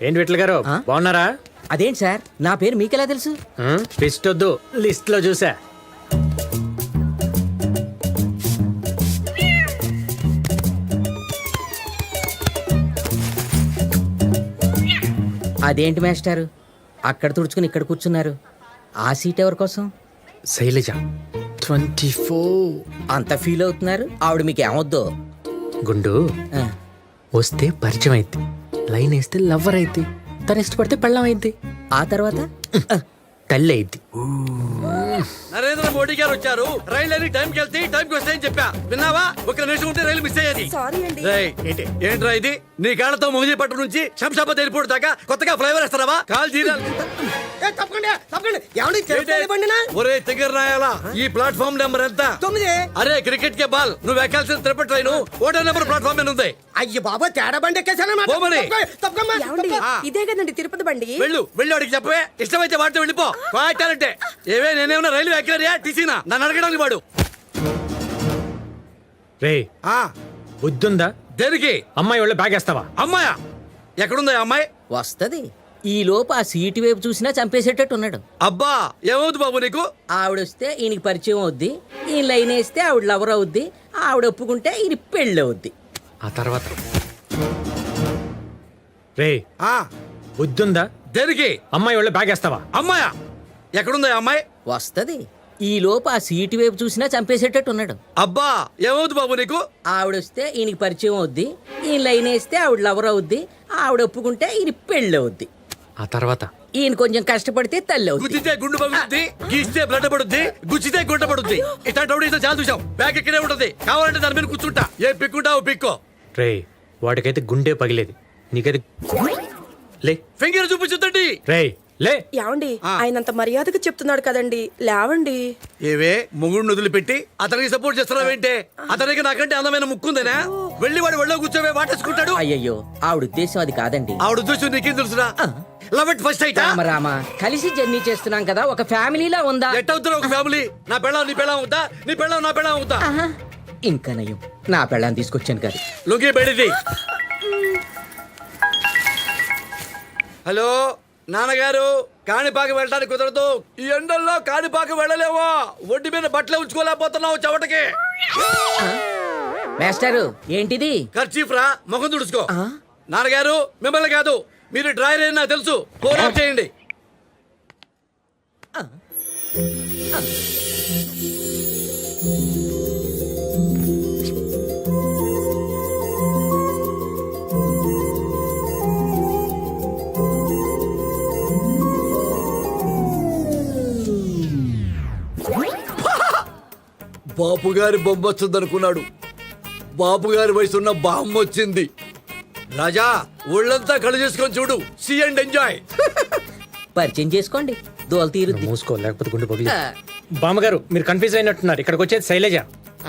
ఏంటి విట్ల గారు బాగున్నారా? అదేంటి సార్ నా పేరు మీకెలా తెలుసు? లిస్ట్ వద్దు, లిస్ట్ లో చూసా. అదేంటి మాస్టారు అక్కడ తుడుచుకుని ఇక్కడ కూర్చున్నారు? ఆ సీట్ ఎవరి కోసం? శైలజ 24. అంత ఫీల్ అవుతున్నారు? ఆవిడ మీకు ఏమొద్దు? గుండు వస్తే పరిచయం అయింది, లైన్ వేస్తే లవ్వర్ అయింది, తను ఇష్టపడితే పెళ్ళం అయింది, ఆ తర్వాత తల్లి అయింది. నరేంద్ర మోడీ గారు వచ్చారు. రైలు అని టైంకి వెళ్తే టైంకి వస్తాయని చెప్పా, విన్నావా? ఒక నిమిషం ఉంటే రైలు మిస్ అయ్యేది. ఏంట్రా ఇది? నీ కాళ్ళతో మొగిలిపట్నం నుంచి శంషాబాద్ ఎయిర్పోర్ట్ దాకా కొత్తగా ఫ్లైఓవర్ వేస్తారా? కాల్ తీరాలి. ఒరే తిగర్ రాయాలా, ఈ ప్లాట్ఫామ్ నెంబర్ ఎంత? 9. అరే క్రికెట్ కే బాల్, నువ్వు ఎక్కాల్సిన తిరుపతి ట్రైన్ ఓటో నెంబర్ ప్లాట్ఫామ్ మీద ఉంది. అయ్యి బాబా తేడా బండి ఇదే కదండి తిరుపతి బండి. వెళ్ళు వెళ్ళు, అడిగి చెప్పవే. ఇష్టమైతే వాడితో వెళ్ళిపో. అంటే ఏవే నేనేమన్నా రైలు ఎక్కరియా టీసీనా? నన్ను అడగడానికి వాడు. రే బుద్ధుందా? దేనికి? అమ్మాయి వాళ్ళ బ్యాగ్ వేస్తావా? అమ్మాయా? ఎక్కడుందా అమ్మాయి? వస్తది. ఈ లోపు ఆ సీటు వైపు చూసినా చంపేసేటట్టు ఉన్నాడు. అబ్బా ఏమవుతుంది బాబు నీకు? ఆవిడొస్తే ఈయనకి పరిచయం అవుద్ది, ఈయన లైన్ వేస్తే ఆవిడ లవర్ అవుద్ది, ఆవిడ ఒప్పుకుంటే ఈయన పెళ్ళి అవుద్ది. ఆ తర్వాత రే బుద్ధుందా? దేనికి? అమ్మాయి వాళ్ళ బ్యాగ్ వేస్తావా? అమ్మాయా? ఎక్కడుందా అమ్మాయి? వస్తది. ఈ లోపు ఆ సీటు వైపు చూసినా చంపేసేటట్టు ఉన్నాడు. అబ్బా ఏమవుతుంది బాబు నీకు? ఆవిడొస్తే ఈయనకి పరిచయం అవుద్ది, ఈయన లైన్ వేస్తే ఆవిడ లవర్ అవుద్ది, ఆవిడ ఒప్పుకుంటే ఈయన పెళ్ళి అవుద్ది. ఆ తర్వాత ఈయన కొంచెం కష్టపడితే తల్లి అవుద్ది. గుచ్చితే గుండు పగులుద్ది, గీస్తే బ్లడ్ పడుద్ది, గుచ్చితే గుంట పడుద్ది. ఇట్లాంటి చాలా చూసాం. బ్యాగ్ ఇక్కడే ఉంటది, కావాలంటే దాని మీద కూర్చుంటా. ఏ పిక్కుంటావు పిక్కో. రే వాడికైతే గుండె పగిలేది, నీకైతే లే. ఫింగర్ చూపించుద్దండి. రే లే. ఏమండి ఆయనంత మర్యాదగా చెప్తున్నాడు కదండి, లేవండి. ఏవే మొగుడిని వదిలిపెట్టి అతనికి సపోర్ట్ చేస్తున్నావేంటే? అతనికి నాకంటే అందమైన ముక్కుందేనా? వెళ్ళి వాడు ఒళ్ళో కూర్చోవే వాటేసుకుంటాడు. అయ్యయ్యో ఆవిడ ఉద్దేశం అది కాదండి. ఆవిడ ఉద్దేశం నీకేం తెలుసురా? Love at first sight. Rama కలిసి జర్నీ చేస్తున్నాం కదా, ఒక ఫ్యామిలీలా ఉందా? ఎట్ అవుతున్నా ఒక ఫ్యామిలీ? నా పెళ్ళం నీ పెళ్ళం అవుతా, నీ పెళ్ళం నా పెళ్ళం అవుతా. ఇంకా నయం నా పెళ్ళాన్ని తీసుకొచ్చాను కదా. లుంగి బెడిది. హలో నాన్నగారు, కాణిపాక వెళ్ళడానికి కుదరదు. ఈ ఎండల్లో కాణిపాక వెళ్ళలేవో. ఒడ్డు మీద బట్టలే ఉంచుకోలేకపోతున్నావు చెవటకి. మాస్టారు ఏంటిది? ఖర్చీఫ్ రా, ముఖం తుడుచుకో. నాన్నగారు మిమ్మల్ని కాదు, మీరు డ్రైవర్ అని నాకు తెలుసు. ఫోన్ ఆఫ్ చేయండి. బాపు గారి బొమ్మ వచ్చింది అనుకున్నాడు. బాపు గారి వయసున్న బామ్మ వచ్చింది. రాజా ఒళ్ళంతా కళ్ళు చేసుకొని చూడు. See and enjoy. పరిచయం చేసుకోండి, దోల తీరుద్ది. మూసుకో, లేకపోతే గుండె పగిలి. బామ్మగారు మీరు కన్ఫ్యూజ్ అయినట్టున్నారు. ఇక్కడికి వచ్చేది Shailaja.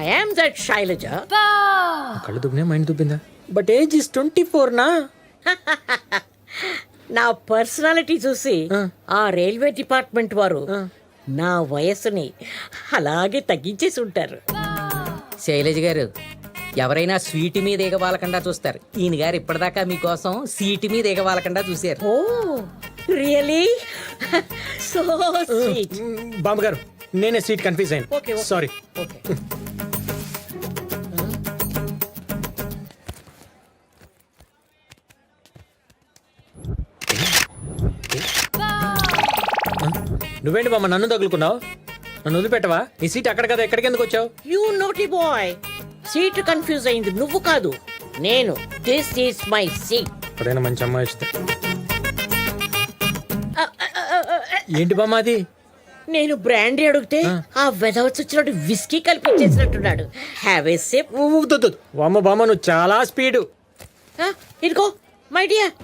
I am that Shailaja. కళ్ళు దుబ్బినా మైండ్ దుబ్బిందా? బట్ ఏజ్ ఇస్ 24 నా. నా పర్సనాలిటీ చూసి ఆ రైల్వే డిపార్ట్మెంట్ వారు నా వయస్సుని అలాగే తగ్గించేసి ఉంటారు. శైలజ గారు ఎవరైనా స్వీట్ మీద ఎగవాలకుండా చూస్తారు. ఈయన గారు ఇప్పటిదాకా మీకోసం సీటు మీద ఎగవాలకుండా చూశారు. Oh really? So sweet. బామ్మగారు నేనే సీట్ కన్ఫ్యూజ్ అయ్యాను, సారీ. ఓకే. నువ్వేంటి బామ్మ నన్ను తగులుకున్నావు? నన్ను వదిలిపెట్టవా? నీ సీట్ అక్కడ కదా, ఎక్కడికి ఎందుకు వచ్చావు? You naughty boy, seat confuse అయింది నువ్వు కాదు నేను. This is my seat. ఎప్పుడైనా మంచి అమ్మాయి వస్తే. ఏంటి బామ్మ అది? నేను బ్రాండీ అడిగితే ఆ వెదవచ్చి వచ్చినట్టు విస్కీ కలిపించేసినట్టున్నాడు. Have a sip. బామ్మ బామ్మ నువ్వు చాలా స్పీడు. ఇదిగో మై డియర్.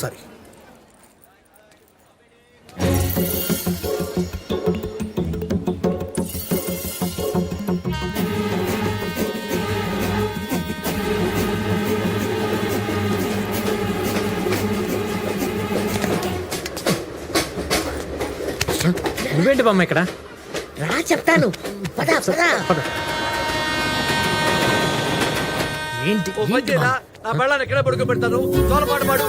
సారీ. నువ్వేంటి బామ్మ ఇక్కడ? రా చెప్తాను, పద పద. పద. ఏంటి ఓ పని చేయరా, నా పెళ్ళాన్ని ఎక్కడ పడుకోబెడతాను, తోలపాటు పాడు.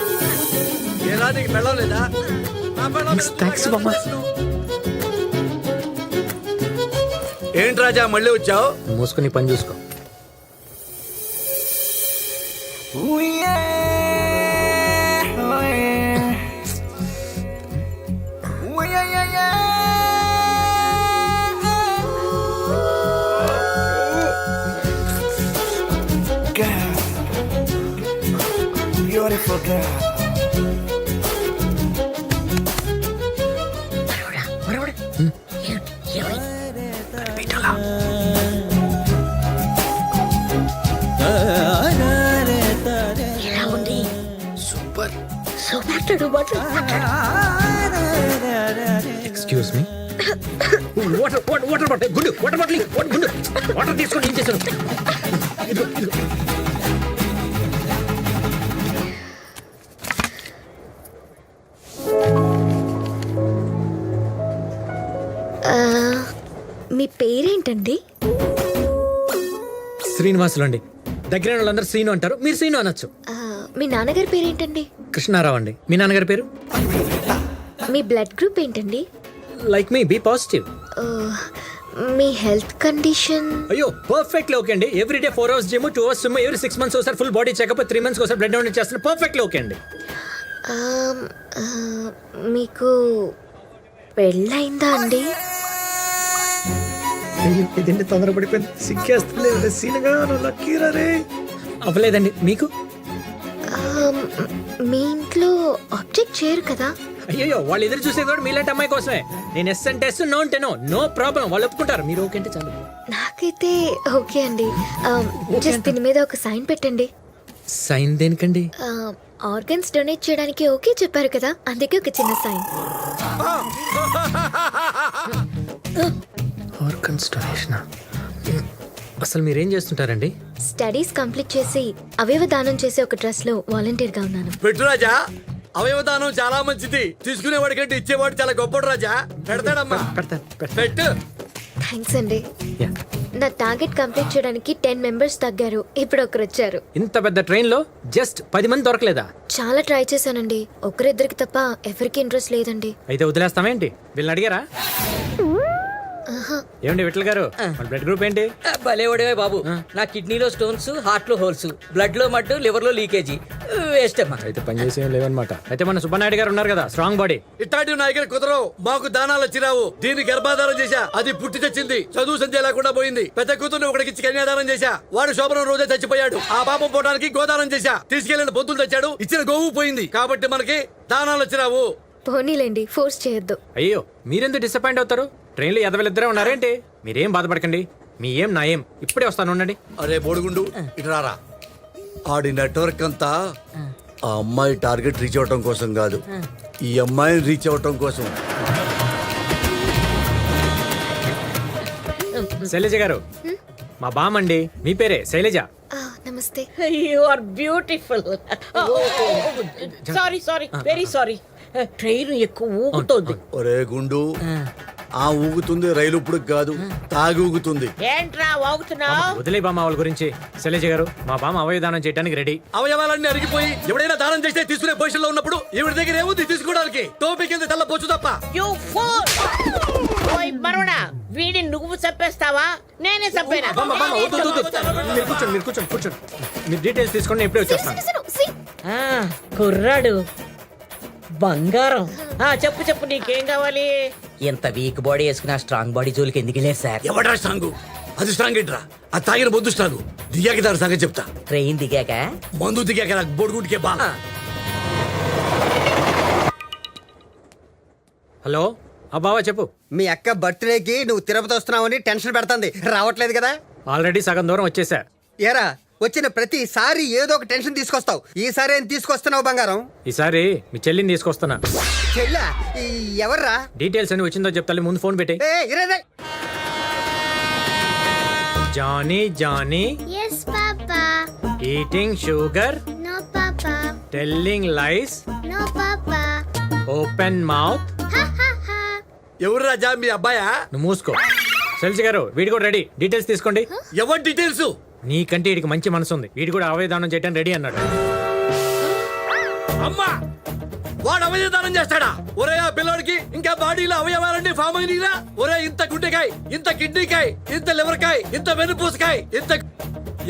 ఏరా నీకు పెళ్ళం లేదా? నా పెళ్ళాం మీద Thanks, బామ్మ. ఏంటి రాజా మళ్ళీ వచ్చావు? మూసుకుని పని చూసుకో. Beautiful girl. మనవడా, ఏమై? ఎలా ఉంది? సూపర్. మాట్లాడు మాట్లాడు. Excuse me. Water water water bottle గుండు, వాటర్ బాటిల్ గుండు, వాటర్ తీసుకొని ఏం చేశాను? ఇదిగో, ఇదిగో. మీ పేరేంటండి? శ్రీనివాసులు అండి. దగ్గర వాళ్ళందరూ శ్రీను అంటారు, మీరు శ్రీను అనొచ్చు. మీ నాన్నగారి పేరేంటండి? కృష్ణారావు అండి. మీ నాన్నగారి పేరు? మీ బ్లడ్ గ్రూప్ ఏంటండి? లైక్ మీ, బి పాజిటివ్. ఆ, మీ హెల్త్ కండిషన్? అయ్యో పర్ఫెక్ట్లీ ఓకే అండి. Every day 4 hours gym, 2 hours swim, every 6 months ఒకసారి ఫుల్ బాడీ చెకప్, 3 months ఒకసారి బ్లడ్ డొనేట్ చేస్తున్నారు. పర్ఫెక్ట్లీ ఓకే అండి. మీకు పెళ్ళైందా అండి? ఇదండి తొందరపడిపోయింది, సిగ్గేస్తుంది. సీనగా లక్కీరా రే. అవ్వలేదండి. మీకు? మీ ఇంట్లో ఆబ్జెక్ట్ చేయరు కదా? అయ్యో వాళ్ళు ఎదురు చూసేది కూడా మీలాంటి అమ్మాయి కోసమే. నేను ఎస్ అంటే ఎస్, నో అంటే నో, నో ప్రాబ్లం. వాళ్ళు ఒప్పుకుంటారు. మీరు ఓకే అంటే చాలు. నాకైతే ఓకే అండి. జస్ట్ దీని మీద ఒక సైన్ పెట్టండి. సైన్ దేనికండి? ఆర్గన్స్ డొనేట్ చేయడానికి ఓకే చెప్పారు కదా, అందుకే ఒక చిన్న సైన్. Organs donation. అసలు మీరేం చేస్తుంటారండి? స్టడీస్ కంప్లీట్ చేసి అవయవ దానం చేసే ఒక ట్రస్ట్ లో వాలంటీర్ గా ఉన్నాను. పెట్టు రాజా, అవయవదానం చాలా మంచిది. తీసుకునేవాడి కంటే ఇచ్చేవాడు చాలా గొప్పడు రాజా. పెడతాడమ్మా, పెడతాను. పెట్టు. థ్యాంక్స్ అండి. యా. నా టార్గెట్ కంప్లీట్ చేయడానికి 10 members తగ్గారు. ఇప్పుడు ఒకరు వచ్చారు. ఇంత పెద్ద ట్రైన్ లో జస్ట్ 10 మంది దొరకలేదా? చాలా ట్రై చేశానండి, ఒకరిద్దరికి తప్ప ఎవరికి ఇంట్రెస్ట్ లేదండి. అయితే వదిలేస్తామేంటి? వీళ్ళని అడిగారా? ఏమండి విఠల్ గారు, బ్లడ్ గ్రూప్ ఏంటి? భలేవడమే బాబు. నా కిడ్నీలో స్టోన్స్, హార్ట్ లో హోల్స్, బ్లడ్ లో మట్టు, లివర్ లో లీకేజీ. వేస్ట్ అమ్మా. అయితే పని చేసి ఏం లేవన్నమాట. అయితే మన సుబ్బనాయుడు గారు ఉన్నారు కదా, స్ట్రాంగ్ బాడీ. ఇట్లాంటి నా దగ్గర కుదరవు. మాకు దానాలు వచ్చిరావు. దీన్ని గర్భాధారం చేశా, అది పుట్టి తెచ్చింది. చదువు సంధ్య లేకుండా పోయింది. పెద్ద కూతుర్ని ఒకటికి కన్యాదానం చేశా, వాడు శోభనం రోజే చచ్చిపోయాడు. ఆ పాపం పోవడానికి గోదానం చేశా, తీసుకెళ్లిన పొద్దులు తెచ్చాడు, ఇచ్చిన గోవు పోయింది. కాబట్టి మనకి దానాలు వచ్చిరావు. పోనీలేండి, ఫోర్స్ చేయొద్దు. అయ్యో మీరెందుకు డిసప్పాయింట్ అవుతారు? ట్రైన్లో ఎదవలిద్దరే ఉన్నారేంటి? మీరేం బాధపడకండి. మీ ఏం నా ఏం ఇప్పుడే వస్తాను, ఉండండి. అరే బోడుగుండు, ఇటు రారా. ఆడి నెట్వర్క్ అంతా ఆ అమ్మాయి టార్గెట్ రీచ్ అవటం కోసం కాదు, ఈ అమ్మాయిని రీచ్ అవటం కోసం. శైలజ గారు, మా బామండి. మీ పేరే శైలజ. నమస్తే. You are beautiful. Sorry sorry, very sorry. Train ఎక్కువ ఊగుతోంది. ఒరే గుండు, ఆ ఊగుతుంది రైలు ఇప్పుడు కాదు, తాగి ఊగుతుంది. ఏంట్రా వాగుతున్నావు? వదిలే బామ్మ వాళ్ళ గురించి. శైలజ గారు, మా బామ్మ అవయదానం చేయడానికి రెడీ. అవయవాలన్నీ అరిగిపోయి ఎవడైనా దానం చేస్తే తీసుకునే పొజిషన్ లో ఉన్నప్పుడు ఈవిడ దగ్గర ఏముంది తీసుకోవడానికి? టోపీ కింద తెల్ల పొచ్చు తప్ప. You pool! ఓయ్ మరుడా, వీడిని నువ్వు చంపేస్తావా? నేనే చంపేనా? బామ్మ, బామ్మ, వద్దు, వద్దు, వద్దు. మీరు కూర్చోండి, మీరు కూర్చోండి, కూర్చోండి. మీరు డీటెయిల్స్ తీసుకోండి, నేను ఇప్పుడే వచ్చేస్తాను. ఆ, కుర్రాడు బంగారం. చెప్పు చెప్పు, నీకేం కావాలి? ఇంత వీక్ బాడీ వేసుకున్న స్ట్రాంగ్ బాడీ జోలికి ఎందుకు లేదు సార్? ఎవడా స్ట్రాంగ్? అది స్ట్రాంగ్ ఏంట్రా? అది తాగిన బొద్దు స్ట్రాంగ్. దిగాక దాని సంగతి చెప్తా. ట్రైన్ దిగాక మందు దిగాక నాకు బొడుగుంటికే బా. హలో, ఆ బావా చెప్పు. మీ అక్క బర్త్డేకి నువ్వు తిరుపతి వస్తున్నావని టెన్షన్ పెడుతుంది, రావట్లేదు కదా? ఆల్రెడీ సగం దూరం వచ్చేసా. ఏరా వచ్చిన ప్రతిసారి ఏదో ఒక టెన్షన్ తీసుకొస్తావు. ఈసారి ఏం తీసుకొస్తున్నావు బంగారం? ఈసారి మీ చెల్లిని తీసుకొస్తున్నా. చెల్లా? ఎవర్రా? డీటెయిల్స్ అని వచ్చిందో చెప్తాలి, ముందు ఫోన్ పెట్టి. Johnny Johnny Yes, Papa. Eating sugar, No, Papa. Telling lies, No, Papa. Open mouth. Ha ha ha. ఎవరు రాజా మీ అబ్బాయా? నువ్వు మూసుకో. శైలజ గారు వీడి కూడా రెడీ, డీటెయిల్స్ తీసుకోండి. ఎవరి డీటెయిల్స్? నీకంటే వీడికి మంచి మనసు ఉంది, వీడి కూడా అవయదానం చేయడానికి రెడీ అన్నాడు. అమ్మా వాడు అవయదానం చేస్తాడా? ఒరే ఆ పిల్లోడికి ఇంకా బాడీలో అవయవాలన్నీ ఫామ్ అయినీరా? ఒరే ఇంత గుండెకాయ, ఇంత కిడ్నీకాయ, ఇంత లివర్కాయ, ఇంత వెన్నుపూసకాయ, ఇంత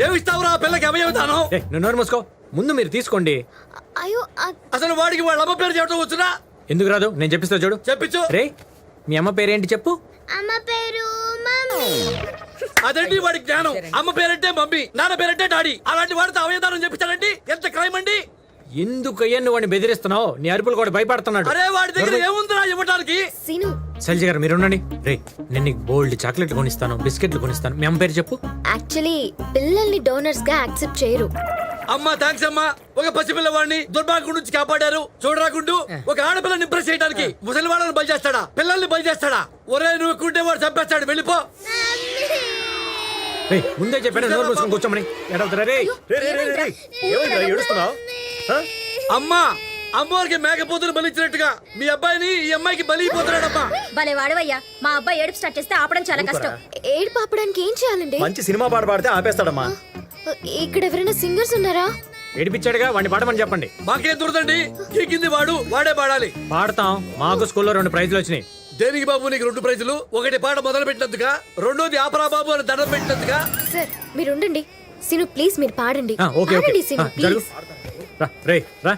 ఏమిస్తావురా ఆ పిల్లకి అవయవదానం? ఏ, నువ్వు నోరు మూసుకో. ముందు మీరు తీసుకోండి. అయ్యో అసలు వాడికి వాళ్ళ అమ్మ పేరు చెప్పడం వచ్చునా? ఎందుకు రాదు, నేను చెప్పిస్తా చూడు. చెప్పించు. రే, మీ అమ్మ పేరేంటి చెప్పు. అమ్మ పేరు మమ్మీ. అదండి వాడి జ్ఞానం. అమ్మ పేరంటే మమ్మీ, నాన్న పేరంటే డాడీ. అలాంటి వాడితో అవయదానం చెప్పించాడండి. ఎంత క్రైమ్ అండి! ఎందుకయ్యా నువ్వు వాడిని బెదిరిస్తున్నావు? నీ అరుపులు కూడా భయపడుతున్నాడు. అరే వాడి దగ్గర ఏముందిరా ఇవ్వడానికి? సీను, శైలజ గారు మీరు ఉండండి. రే, నేను నీకు బోల్డ్ చాక్లెట్లు కొనిస్తాను, బిస్కెట్లు కొనిస్తాను. మీ అమ్మ పేరు చెప్పు. యాక్చువల్లీ పిల్లల్ని డోనర్స్ గా యాక్సెప్ట్ చేయరు. అమ్మా థ్యాంక్స్ అమ్మా. ఒక పసిపిల్లవాడిని దుర్మార్గం నుంచి కాపాడారు. చూడరాకుండు ఒక ఆడపిల్లని ఇంప్రెస్ చేయడానికి ముసలి వాళ్ళని బలి చేస్తాడా, పిల్లల్ని బలి చేస్తాడా? ఒరే నువ్వు కుంటే వాడు చంపేస్తాడు, వెళ్ళిపో. రే, ముందే చెప్పాను నోరు మూసుకొని కూర్చోమని. ఎడవుతారా రే? ఏడుస్తున్నావు? అమ్మా అమ్మవారికి మేకపోతులు బలిచ్చినట్టుగా మీ అబ్బాయిని ఈ అమ్మాయికి బలి అయిపోతున్నాడమ్మా. భలే వాడవయ్యా. మా అబ్బాయి ఏడుపు స్టార్ట్ చేస్తే ఆపడం చాలా కష్టం. ఏడు పాపడానికి ఏం చేయాలండి? మంచి సినిమా పాట పాడితే ఆపేస్తాడమ్మా. ఇక్కడ ఎవరైనా సింగర్స్ ఉన్నారా? ఏడిపించాడుగా, వాడిని పాడమని చెప్పండి. మాకేం దొరదండి, ఈ కింది వాడు వాడే పాడాలి. పాడతాం. మాకు స్కూల్లో 2 ప్రైజులు వచ్చినాయి. దేనికి బాబు నీకు 2 ప్రైజులు? ఒకటి పాట మొదలు పెట్టినందుగా, రెండోది ఆపరా బాబు అని దండం పెట్టినందుగా. సార్ మీరు ఉండండి. సీను ప్లీజ్ మీరు పాడండి. ఓకే ఓకే పాడండి సీను జరుగు. ప్లీజ్. రా రే రా.